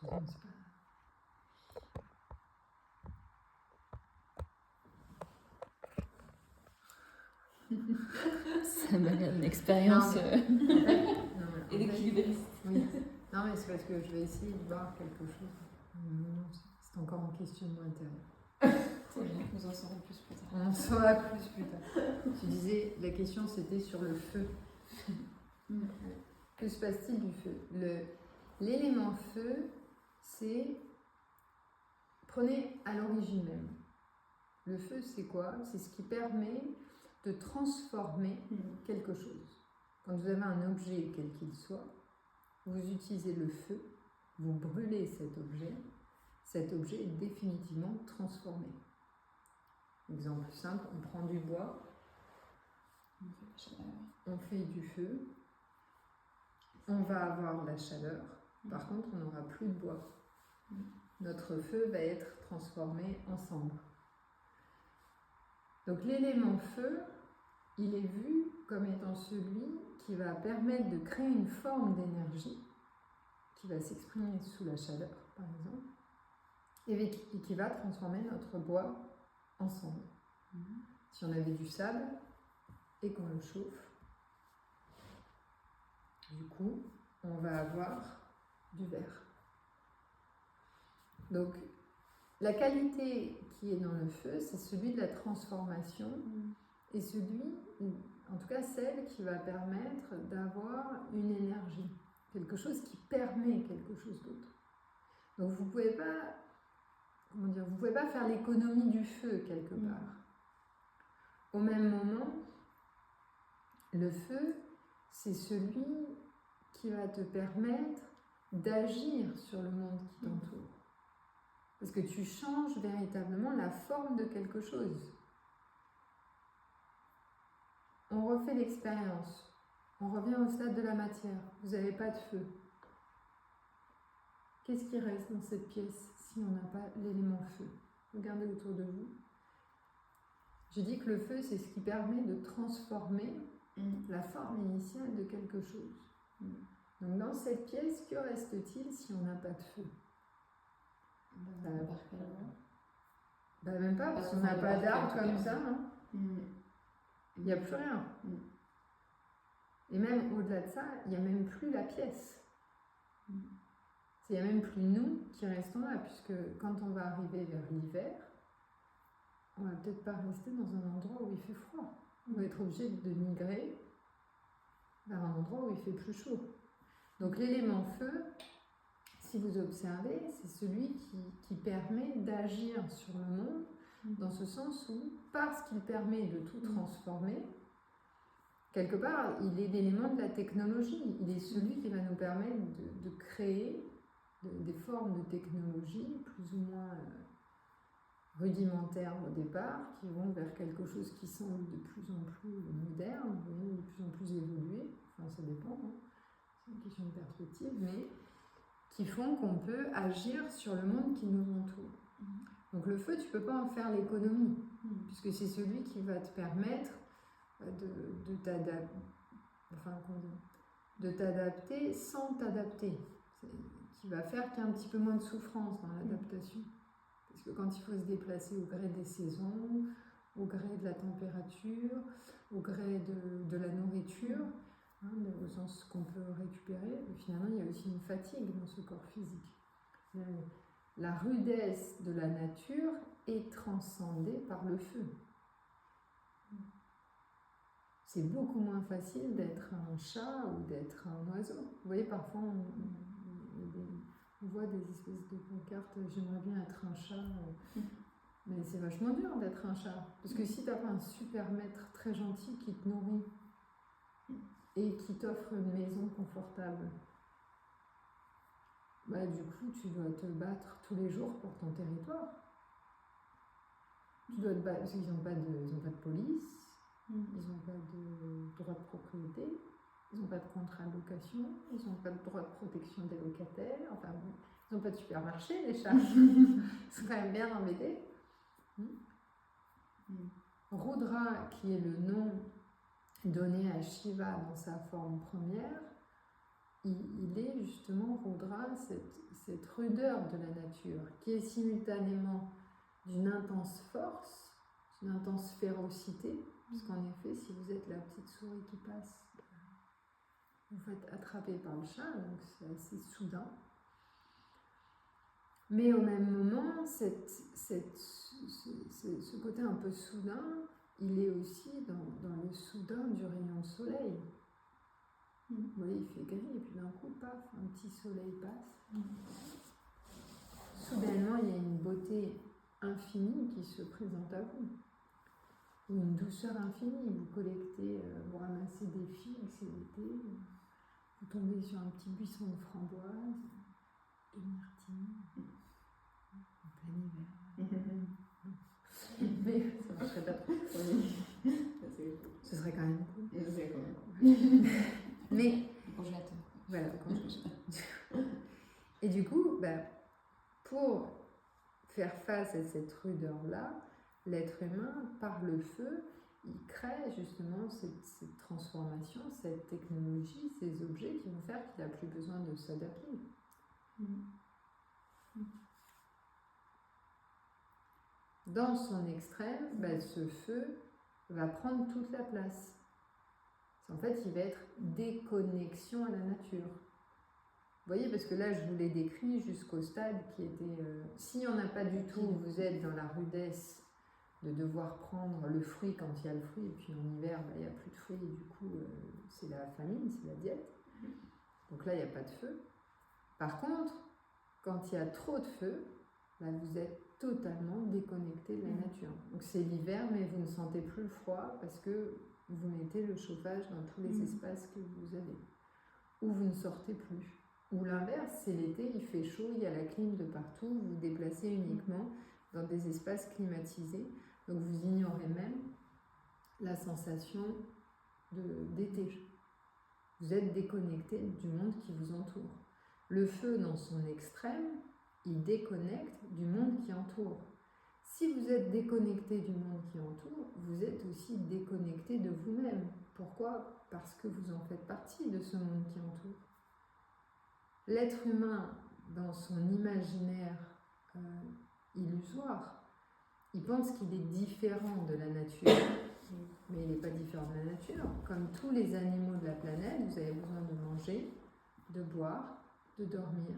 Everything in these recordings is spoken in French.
Ça m'a l'air d'une expérience équilibriste. Oui. Non, mais c'est parce que je vais essayer de voir quelque chose. C'est encore un questionnement intérieur. C'est bien, nous en saurons plus plus tard. On en saura plus tard. Tu disais, la question c'était sur le feu. Que se passe-t-il du feu? L'élément feu, c'est... Prenez à l'origine même. Le feu, c'est quoi? C'est ce qui permet de transformer quelque chose. Quand vous avez un objet, quel qu'il soit, vous utilisez le feu, vous brûlez cet objet est définitivement transformé. Exemple simple, on prend du bois, on fait du feu, on va avoir de la chaleur, par contre on n'aura plus de bois. Notre feu va être transformé en cendre. Donc l'élément feu, il est vu comme étant celui qui va permettre de créer une forme d'énergie qui va s'exprimer sous la chaleur, par exemple, et qui va transformer notre bois en cendre. Si on avait du sable et qu'on le chauffe, du coup, on va avoir du verre. Donc, la qualité qui est dans le feu, c'est celui de la transformation et celui, en tout cas celle qui va permettre d'avoir une énergie, quelque chose qui permet quelque chose d'autre. Donc vous ne pouvez pas, vous pouvez pas faire l'économie du feu quelque part. Au même moment, le feu, c'est celui qui va te permettre d'agir sur le monde qui t'entoure. Parce que tu changes véritablement la forme de quelque chose. On refait l'expérience. On revient au stade de la matière. Vous n'avez pas de feu. Qu'est-ce qui reste dans cette pièce si on n'a pas l'élément feu? Regardez autour de vous. Je dis que le feu, c'est ce qui permet de transformer la forme initiale de quelque chose. Donc dans cette pièce, que reste-t-il si on n'a pas de feu? Même pas, parce qu'on n'a pas d'arbre comme ça. Il n'y a plus rien. Et même au-delà de ça, il n'y a même plus la pièce. Il n'y a même plus nous qui restons là, puisque quand on va arriver vers l'hiver, on va peut-être pas rester dans un endroit où il fait froid. On va être obligé de migrer vers un endroit où il fait plus chaud. Donc l'élément feu, si vous observez, c'est celui qui permet d'agir sur le monde, dans ce sens où, parce qu'il permet de tout transformer, quelque part, il est l'élément de la technologie. Il est celui qui va nous permettre de créer des formes de technologie plus ou moins rudimentaires au départ, qui vont vers quelque chose qui semble de plus en plus moderne, de plus en plus évolué. Enfin, ça dépend, c'est une question de perspective, mais qui font qu'on peut agir sur le monde qui nous entoure. Donc le feu, tu ne peux pas en faire l'économie, puisque c'est celui qui va te permettre de t'adapter sans t'adapter, qui va faire qu'il y a un petit peu moins de souffrance dans l'adaptation. Parce que quand il faut se déplacer au gré des saisons, au gré de la température, au gré de la nourriture, au sens qu'on peut récupérer, finalement il y a aussi une fatigue dans ce corps physique. La rudesse de la nature est transcendée par le feu. C'est beaucoup moins facile d'être un chat ou d'être un oiseau. Vous voyez, parfois on voit des espèces de pancartes « j'aimerais bien être un chat ». Mais c'est vachement dur d'être un chat. Parce que si tu n'as pas un super maître très gentil qui te nourrit et qui t'offre une maison confortable, du coup, tu dois te battre tous les jours pour ton territoire. Tu dois te battre parce qu'ils n'ont pas de police, ils n'ont pas de droit de propriété, ils n'ont pas de contrat de location, ils n'ont pas de droit de protection des locataires, enfin bon, ils n'ont pas de supermarché, les chats. Ils sont quand même bien embêtés. Rudra, qui est le nom donné à Shiva dans sa forme première, il est justement Rudra, cette rudeur de la nature, qui est simultanément d'une intense force, d'une intense férocité, puisqu'en effet, si vous êtes la petite souris qui passe, vous faites attraper par le chat, donc c'est assez soudain. Mais au même moment, ce côté un peu soudain, il est aussi dans le soudain du rayon de soleil. Vous voyez, il fait gris, et puis d'un coup, paf, un petit soleil passe. Soudainement, il y a une beauté infinie qui se présente à vous. Ou une douceur infinie. Vous collectez, vous ramassez des figues, c'est l'été, vous tombez sur un petit buisson de framboises, de myrtilles, en plein hiver. Mais ça marcherait pas trop. Ce serait quand même cool. Mais Congélateur. voilà, et du coup, pour faire face à cette rudeur-là, l'être humain, par le feu, il crée justement cette transformation, cette technologie, ces objets qui vont faire qu'il n'a plus besoin de s'adapter. Dans son extrême, ce feu va prendre toute la place. En fait, il va être déconnexion à la nature. Vous voyez, parce que là, je vous l'ai décrit jusqu'au stade qui était... s'il n'y en a pas du tout, vous êtes dans la rudesse de devoir prendre le fruit quand il y a le fruit, et puis en hiver, il n'y a plus de fruits, et du coup, c'est la famine, c'est la diète. Donc là, il n'y a pas de feu. Par contre, quand il y a trop de feu, vous êtes totalement déconnecté de la nature. Donc c'est l'hiver, mais vous ne sentez plus le froid parce que vous mettez le chauffage dans tous les espaces que vous avez. Ou vous ne sortez plus. Ou l'inverse, c'est l'été, il fait chaud, il y a la clim de partout, vous vous déplacez uniquement dans des espaces climatisés. Donc vous ignorez même la sensation d'été. Vous êtes déconnecté du monde qui vous entoure. Le feu, dans son extrême, il déconnecte du monde qui entoure. Si vous êtes déconnecté du monde qui entoure, vous êtes aussi déconnecté de vous-même. Pourquoi ? Parce que vous en faites partie de ce monde qui entoure. L'être humain, dans son imaginaire illusoire, il pense qu'il est différent de la nature, mais il n'est pas différent de la nature. Comme tous les animaux de la planète, vous avez besoin de manger, de boire, de dormir,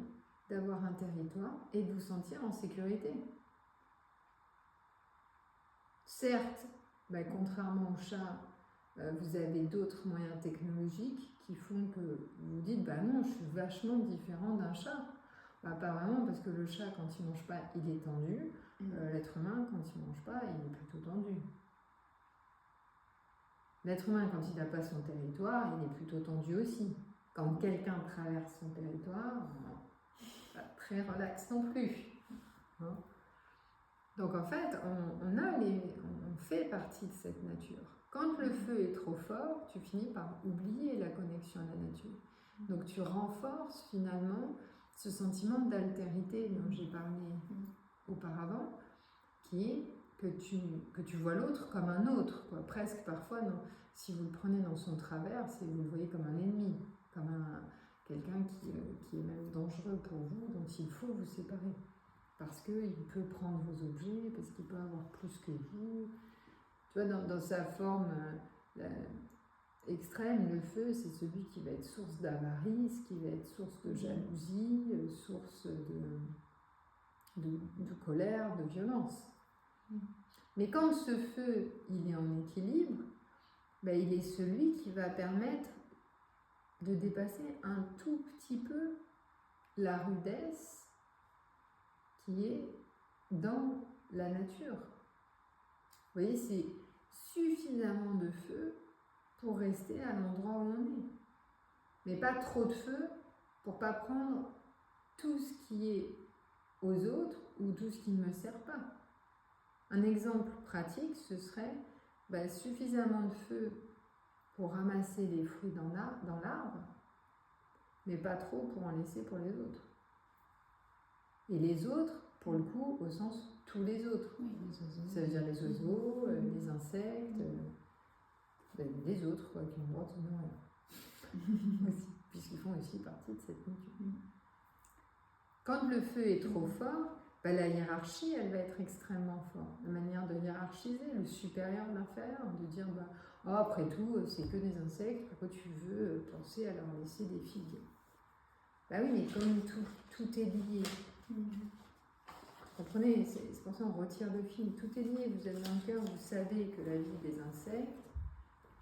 d'avoir un territoire et de vous sentir en sécurité. Certes, contrairement au chat, vous avez d'autres moyens technologiques qui font que vous vous dites non, je suis vachement différent d'un chat. Pas vraiment, parce que le chat, quand il ne mange pas, il est tendu. L'être humain, quand il ne mange pas, il est plutôt tendu. L'être humain, quand il n'a pas son territoire, il est plutôt tendu aussi. Quand quelqu'un traverse son territoire, pas très relax non plus. Hein? Donc en fait, on fait partie de cette nature. Quand le feu est trop fort, tu finis par oublier la connexion à la nature. Donc tu renforces finalement ce sentiment d'altérité dont j'ai parlé auparavant, qui est que tu vois l'autre comme un autre, quoi. Presque parfois, non, si vous le prenez dans son travers, vous le voyez comme un ennemi, comme quelqu'un qui est même dangereux pour vous, dont il faut vous séparer. Parce qu'il peut prendre vos objets, parce qu'il peut avoir plus que vous. Tu vois, dans sa forme extrême, le feu, c'est celui qui va être source d'avarice, qui va être source de jalousie, source de colère, de violence. Mais quand ce feu, il est en équilibre, il est celui qui va permettre de dépasser un tout petit peu la rudesse qui est dans la nature. Vous voyez, c'est suffisamment de feu pour rester à l'endroit où on est. Mais pas trop de feu pour ne pas prendre tout ce qui est aux autres ou tout ce qui ne me sert pas. Un exemple pratique, ce serait suffisamment de feu pour ramasser les fruits dans l'arbre, mais pas trop pour en laisser pour les autres. Et les autres, pour le coup, au sens tous les autres. Oui, les oiseaux. Ça veut dire les oiseaux, les insectes, les autres qui ont le droit de se nourrir. Aussi, puisqu'ils font aussi partie de cette nature. Quand le feu est trop fort, ben, la hiérarchie, elle va être extrêmement forte. La manière de hiérarchiser, le supérieur, l'inférieur, de dire, bah, oh, après tout, c'est que des insectes, pourquoi tu veux penser à leur laisser des figues? Bah oui, mais comme tout est lié. Vous comprenez, c'est pour ça qu'on retire le fil. Tout est lié, vous êtes dans le cœur, vous savez que la vie des insectes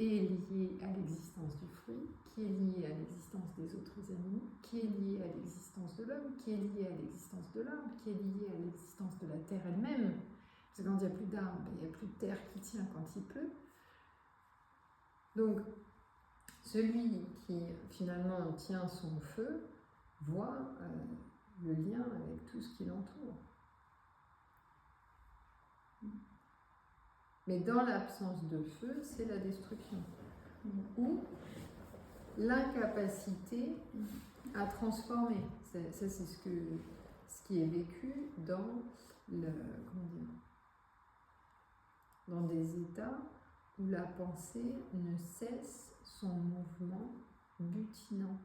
est liée à l'existence du fruit, qui est liée à l'existence des autres animaux, qui est liée à l'existence de l'homme, qui est liée à l'existence de l'arbre, qui est liée à l'existence de la terre elle-même. Parce que quand il n'y a plus d'arbre, il n'y a plus de terre qui tient quand il pleut. Donc, celui qui finalement tient son feu voit le lien avec tout ce qui l'entoure. Mais dans l'absence de feu, c'est la destruction. Ou l'incapacité à transformer. Ça, c'est ce qui est vécu dans, dans des états où la pensée ne cesse son mouvement butinant.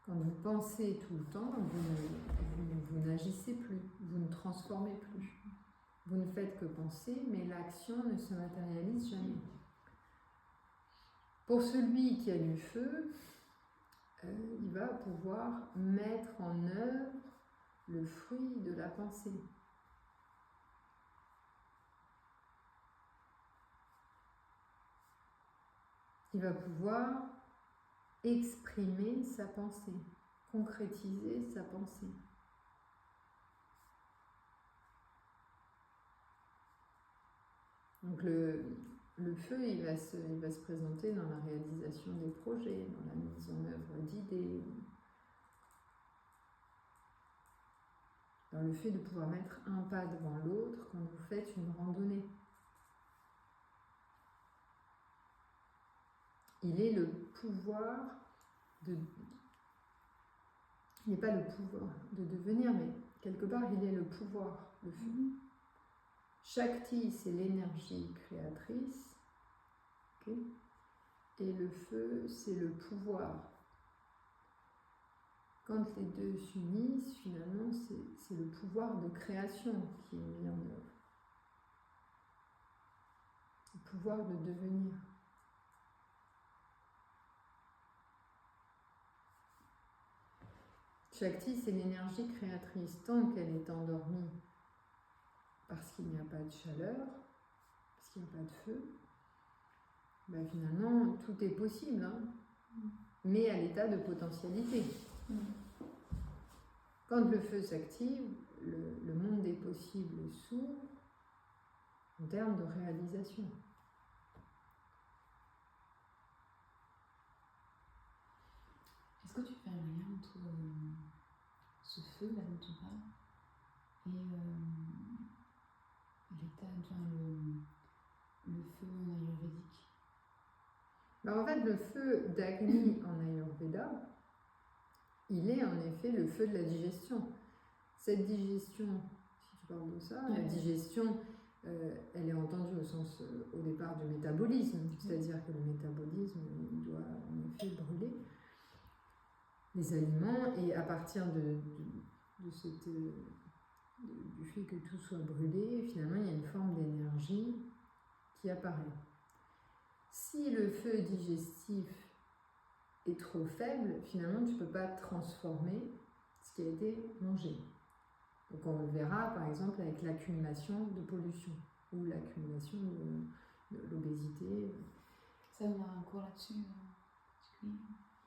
Quand vous pensez tout le temps, vous n'agissez plus, vous ne transformez plus. Vous ne faites que penser, mais l'action ne se matérialise jamais. Pour celui qui a du feu, il va pouvoir mettre en œuvre le fruit de la pensée. Il va pouvoir exprimer sa pensée, concrétiser sa pensée. Donc le feu, il va se présenter dans la réalisation des projets, dans la mise en œuvre d'idées, dans le fait de pouvoir mettre un pas devant l'autre quand vous faites une randonnée. Il est le pouvoir de... Il n'est pas le pouvoir de devenir, mais quelque part, il est le pouvoir, le feu. Shakti, c'est l'énergie créatrice, okay, et le feu, c'est le pouvoir. Quand les deux s'unissent, finalement, c'est le pouvoir de création qui est mis en œuvre. Le pouvoir de devenir. Shakti, c'est l'énergie créatrice. Tant qu'elle est endormie, parce qu'il n'y a pas de chaleur, parce qu'il n'y a pas de feu, ben finalement, tout est possible, hein, mais à l'état de potentialité. Quand le feu s'active, le monde des possibles s'ouvre en termes de réalisation. Est-ce que tu fais un lien entre ce feu là dont tu parles et l'état, le feu en ayurvédique? Ben en fait, le feu d'Agni en Ayurveda, il est en effet le feu de la digestion. Cette digestion, si tu parles de ça, la digestion, elle est entendue au sens, au départ, du métabolisme, c'est-à-dire que le métabolisme, il doit en effet brûler les aliments, et à partir du fait que tout soit brûlé, finalement, il y a une forme d'énergie qui apparaît. Si le feu digestif est trop faible, finalement, tu ne peux pas transformer ce qui a été mangé. Donc on le verra, par exemple, avec l'accumulation de pollution ou l'accumulation de l'obésité. Ça, on a un cours là-dessus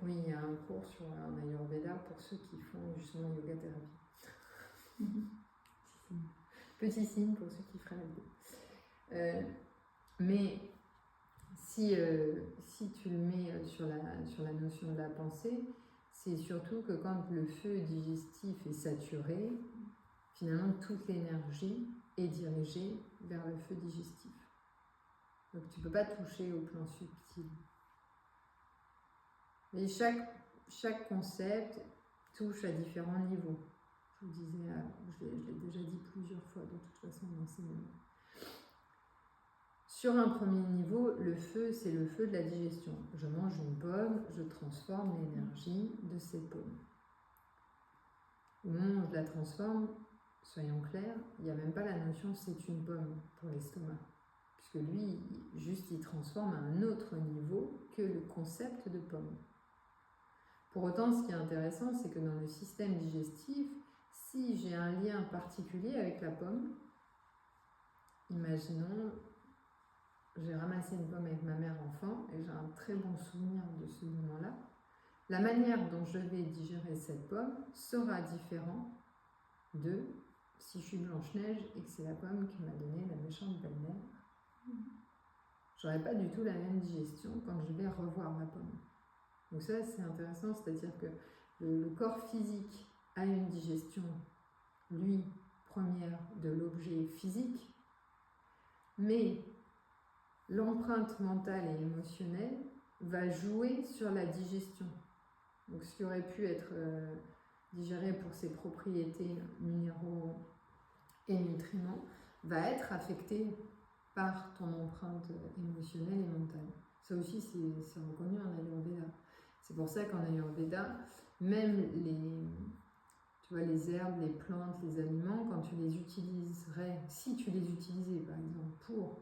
Oui, il y a un cours sur un Ayurveda pour ceux qui font justement yoga thérapie. Petit signe pour ceux qui feraient la vidéo. Mais si tu le mets sur la notion de la pensée, c'est surtout que quand le feu digestif est saturé, finalement toute l'énergie est dirigée vers le feu digestif. Donc tu ne peux pas toucher au plan subtil. Mais chaque concept touche à différents niveaux. Je vous disais, je l'ai déjà dit plusieurs fois de toute façon dans ces moments. Sur un premier niveau, le feu, c'est le feu de la digestion. Je mange une pomme, je transforme l'énergie de ces pommes. Au moment où je la transforme, soyons clairs, il n'y a même pas la notion c'est une pomme pour l'estomac. Puisque lui, juste il transforme à un autre niveau que le concept de pomme. Pour autant, ce qui est intéressant, c'est que dans le système digestif, si j'ai un lien particulier avec la pomme, imaginons, j'ai ramassé une pomme avec ma mère enfant et j'ai un très bon souvenir de ce moment-là, la manière dont je vais digérer cette pomme sera différente de si je suis Blanche-Neige et que c'est la pomme que m'a donnée la méchante belle-mère. J'aurai pas du tout la même digestion quand je vais revoir la pomme. Donc ça, c'est intéressant, c'est-à-dire que le corps physique a une digestion, lui, première de l'objet physique, mais l'empreinte mentale et émotionnelle va jouer sur la digestion. Donc ce qui aurait pu être digéré pour ses propriétés minéraux et nutriments va être affecté par ton empreinte émotionnelle et mentale. Ça aussi, c'est reconnu en Ayurveda. C'est pour ça qu'en Ayurveda, même les herbes, les plantes, les aliments, quand tu les utiliserais, si tu les utilisais par exemple pour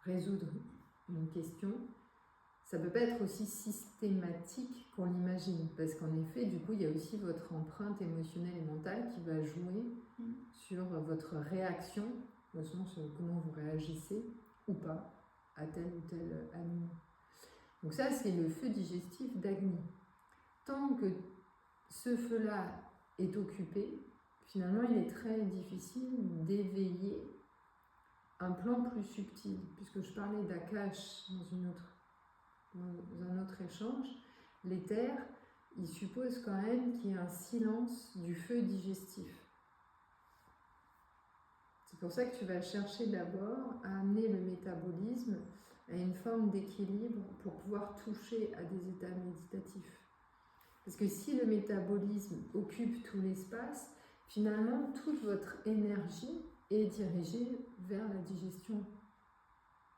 résoudre une question, ça ne peut pas être aussi systématique qu'on l'imagine. Parce qu'en effet, du coup, il y a aussi votre empreinte émotionnelle et mentale qui va jouer sur votre réaction, au sens comment vous réagissez ou pas à tel ou tel aliment. Donc ça, c'est le feu digestif d'Agni. Tant que ce feu-là est occupé, finalement, il est très difficile d'éveiller un plan plus subtil. Puisque je parlais d'Akash dans un autre échange, l'éther, il suppose quand même qu'il y ait un silence du feu digestif. C'est pour ça que tu vas chercher d'abord à amener le métabolisme à une forme d'équilibre pour pouvoir toucher à des états méditatifs. Parce que si le métabolisme occupe tout l'espace, finalement, toute votre énergie est dirigée vers la digestion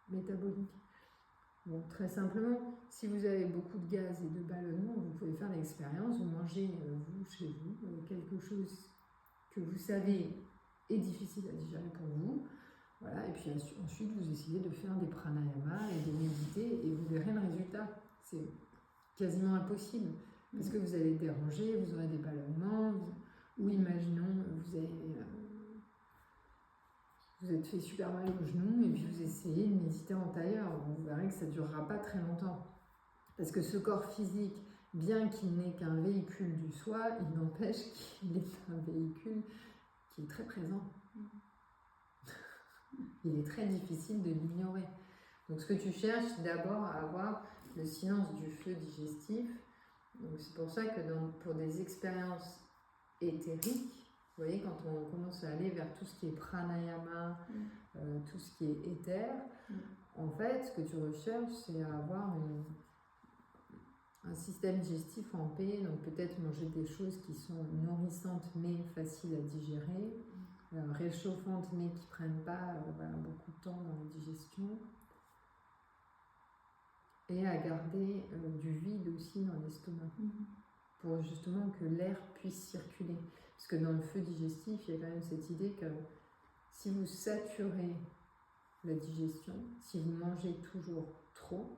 métabolique. Bon, très simplement, si vous avez beaucoup de gaz et de ballonnement, vous pouvez faire l'expérience, vous mangez, vous, chez vous, quelque chose que vous savez est difficile à digérer pour vous, voilà, et puis ensuite vous essayez de faire des pranayamas et de méditer et vous verrez le résultat. C'est quasiment impossible, parce que vous allez déranger, vous aurez des ballonnements, ou imaginons, vous êtes fait super mal au genou et puis vous essayez de méditer en tailleur. Vous verrez que ça ne durera pas très longtemps. Parce que ce corps physique, bien qu'il n'ait qu'un véhicule du soi, il n'empêche qu'il est un véhicule qui est très présent. Il est très difficile de l'ignorer. Donc ce que tu cherches, c'est d'abord à avoir le silence du feu digestif. Donc c'est pour ça que pour des expériences éthériques, vous voyez, quand on commence à aller vers tout ce qui est pranayama, tout ce qui est éther, en fait, ce que tu recherches, c'est à avoir un système digestif en paix, donc peut-être manger des choses qui sont nourrissantes mais faciles à digérer, réchauffantes mais qui ne prennent pas beaucoup de temps dans la digestion, et à garder du vide aussi dans l'estomac, pour justement que l'air puisse circuler. Parce que dans le feu digestif, il y a quand même cette idée que si vous saturez la digestion, si vous mangez toujours trop,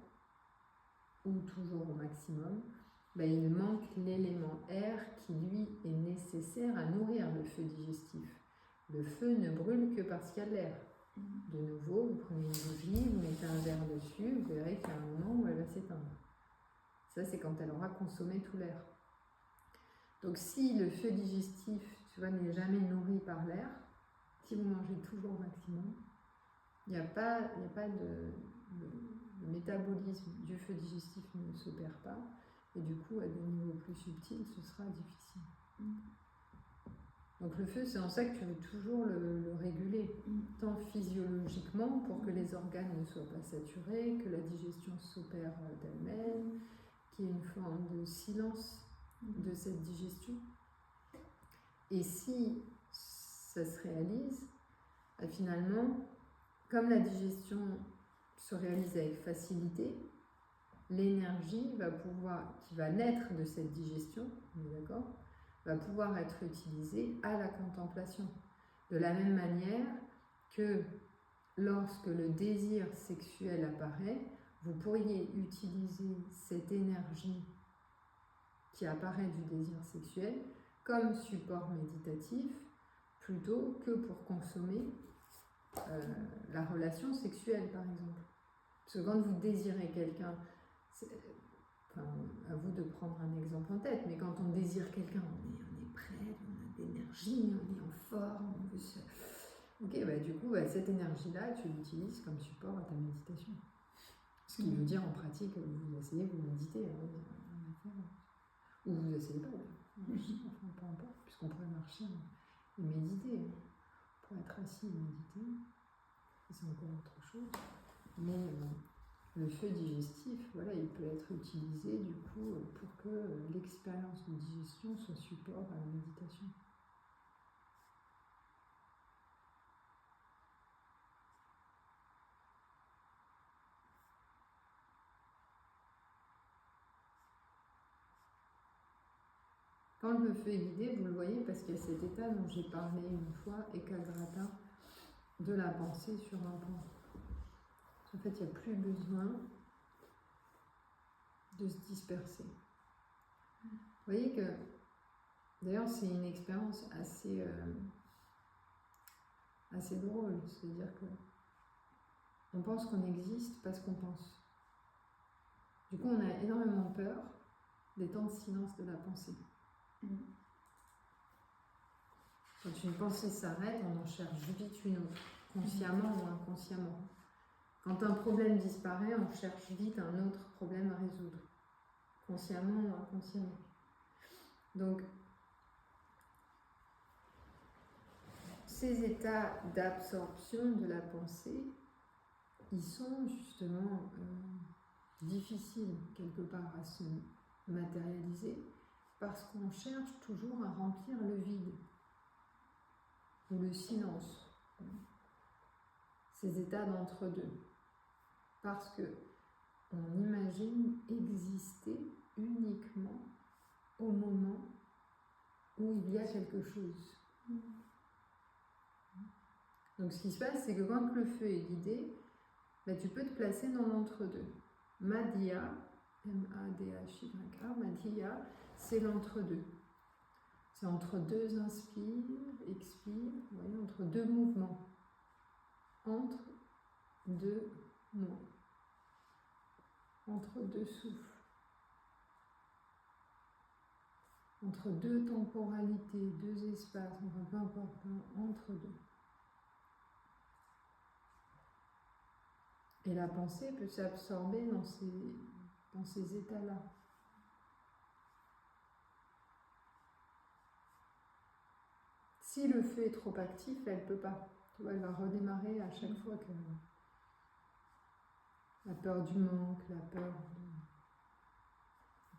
ou toujours au maximum, il manque l'élément air qui, lui, est nécessaire à nourrir le feu digestif. Le feu ne brûle que parce qu'il y a de l'air. De nouveau, vous prenez une bougie, vous mettez un verre dessus, vous verrez qu'il y a un moment où elle va s'éteindre. Ça, c'est quand elle aura consommé tout l'air. Donc si le feu digestif, n'est jamais nourri par l'air, si vous mangez toujours au maximum, il n'y a pas le métabolisme du feu digestif ne s'opère pas, et du coup, à des niveaux plus subtils, ce sera difficile. Donc le feu, c'est en ça que tu veux toujours le réguler, tant physiologiquement, pour que les organes ne soient pas saturés, que la digestion s'opère d'elle-même, qu'il y ait une forme de silence de cette digestion. Et si ça se réalise, finalement, comme la digestion se réalise avec facilité, l'énergie qui va naître de cette digestion, on est d'accord, va pouvoir être utilisé à la contemplation. De la même manière que lorsque le désir sexuel apparaît, vous pourriez utiliser cette énergie qui apparaît du désir sexuel comme support méditatif plutôt que pour consommer la relation sexuelle, par exemple. Parce que quand vous désirez quelqu'un, enfin, à vous de prendre un exemple en tête, mais quand on désire quelqu'un, on est prêt, on a de l'énergie, on est en forme, on veut se... Ok, bah, du coup, cette énergie-là, tu l'utilises comme support à ta méditation. Ce qui veut dire en pratique, vous asseyez, vous méditez, ou vous essayez pas, enfin, peu importe, puisqu'on pourrait marcher et méditer. On pourrait être assis et méditer, c'est encore autre chose. Mais le feu digestif, voilà, il peut être utilisé du coup pour que l'expérience de digestion soit support à la méditation. Quand le feu est guidé, vous le voyez parce qu'il y a cet état dont j'ai parlé une fois, Ekagrata, de la pensée sur un point. En fait, il n'y a plus besoin de se disperser. Vous voyez que, d'ailleurs, c'est une expérience assez drôle. C'est-à-dire que on pense qu'on existe parce qu'on pense. Du coup, on a énormément peur des temps de silence de la pensée. Quand une pensée s'arrête, on en cherche vite une autre, consciemment ou inconsciemment. Quand un problème disparaît, on cherche vite un autre problème à résoudre, consciemment ou inconsciemment. Donc, ces états d'absorption de la pensée, ils sont justement difficiles quelque part à se matérialiser parce qu'on cherche toujours à remplir le vide ou le silence, ces états d'entre-deux, parce que on imagine exister uniquement au moment où il y a quelque chose. Donc ce qui se passe, c'est que quand le feu est guidé, tu peux te placer dans l'entre-deux. Madhya, M-A-D-H-Y-A, Madhya, c'est l'entre-deux. C'est entre deux inspires, expires, vous voyez, entre deux mouvements. Entre deux mots. Entre deux souffles. Entre deux temporalités, deux espaces, enfin peu importe, entre deux. Et la pensée peut s'absorber dans ces états-là. Si le feu est trop actif, elle ne peut pas. Tu vois, elle va redémarrer à chaque fois que la peur du manque, la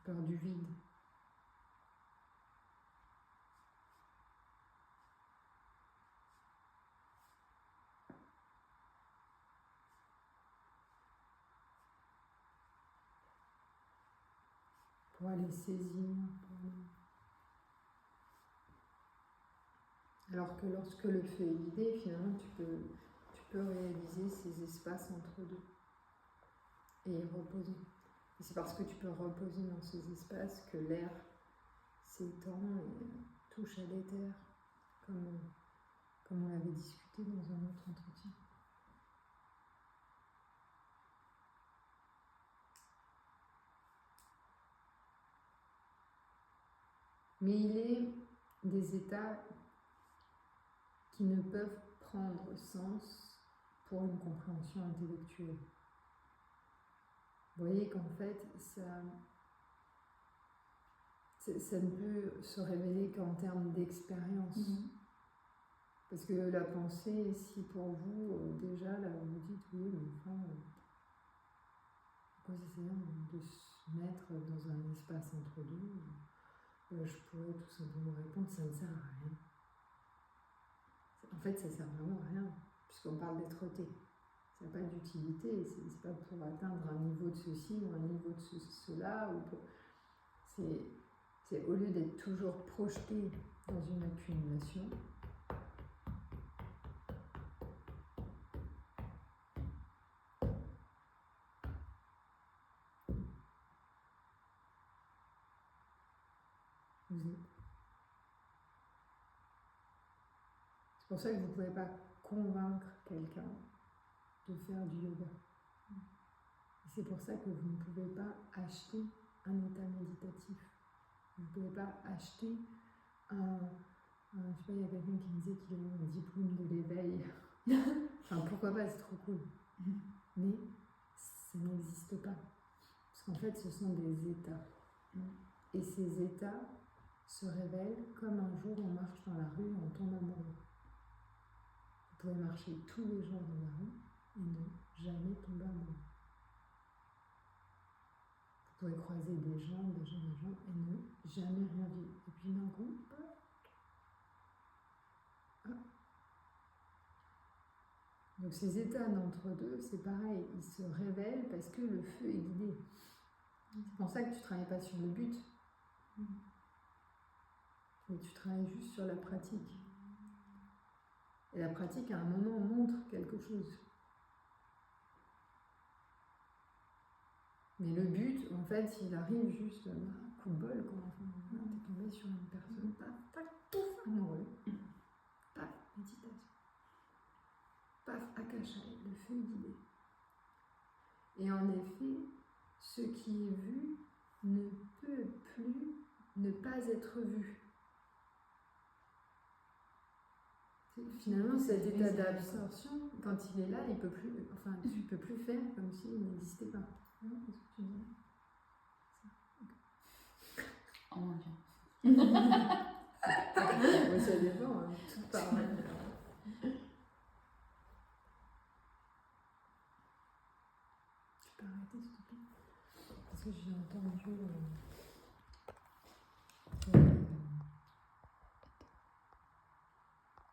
peur du vide. Pour aller saisir. Alors que lorsque le feu est guidé, finalement, tu peux réaliser ces espaces entre deux et y reposer. Et c'est parce que tu peux reposer dans ces espaces que l'air s'étend et touche à l'éther, comme on l'avait discuté dans un autre entretien. Mais il est des états qui ne peuvent prendre sens pour une compréhension intellectuelle. Vous voyez qu'en fait, ça ne peut se révéler qu'en termes d'expérience. Parce que la pensée, si pour vous, déjà, là, vous dites, oui, mais enfin, pourquoi j'essaie de se mettre dans un espace entre deux, je pourrais tout simplement répondre, ça ne sert à rien. En fait, ça ne sert vraiment à rien, puisqu'on parle d'être-té. Ça n'a pas d'utilité, c'est pas pour atteindre un niveau de ceci ou un niveau de cela. C'est C'est au lieu d'être toujours projeté dans une accumulation, vous êtes. C'est pour ça que vous ne pouvez pas convaincre quelqu'un de faire du yoga. Et c'est pour ça que vous ne pouvez pas acheter un état méditatif. Vous ne pouvez pas acheter je sais pas, il y a quelqu'un qui me disait qu'il avait un diplôme de l'éveil. Enfin, pourquoi pas, c'est trop cool. Mais ça n'existe pas. Parce qu'en fait, ce sont des états. Et ces états se révèlent comme un jour on marche dans la rue et on tombe amoureux. Vous pouvez marcher tous les jours dans la rue et ne jamais tomber amoureux. Vous pouvez croiser des gens et ne jamais rien vivre. Et puis d'un coup, donc ces états d'entre-deux, c'est pareil, ils se révèlent parce que le feu est guidé. C'est pour ça que tu ne travailles pas sur le but, mais tu travailles juste sur la pratique. Et la pratique, à un moment, montre quelque chose. Mais le but, en fait, il arrive juste, coup de bol, quoi. T'es tombé sur une personne, paf, pouf, amoureux. Paf, méditation. Paf, akasha, le feu guidé. Et en effet, ce qui est vu ne peut plus ne pas être vu. Finalement, cet état d'absorption, quand il est là, il peut plus, enfin, tu ne peux plus faire comme s'il n'existait pas. Non, qu'est-ce que tu dis? En moins bien. Oui, ça dépend, hein. Tout part. Tu peux arrêter, s'il te plaît? Parce que j'ai entendu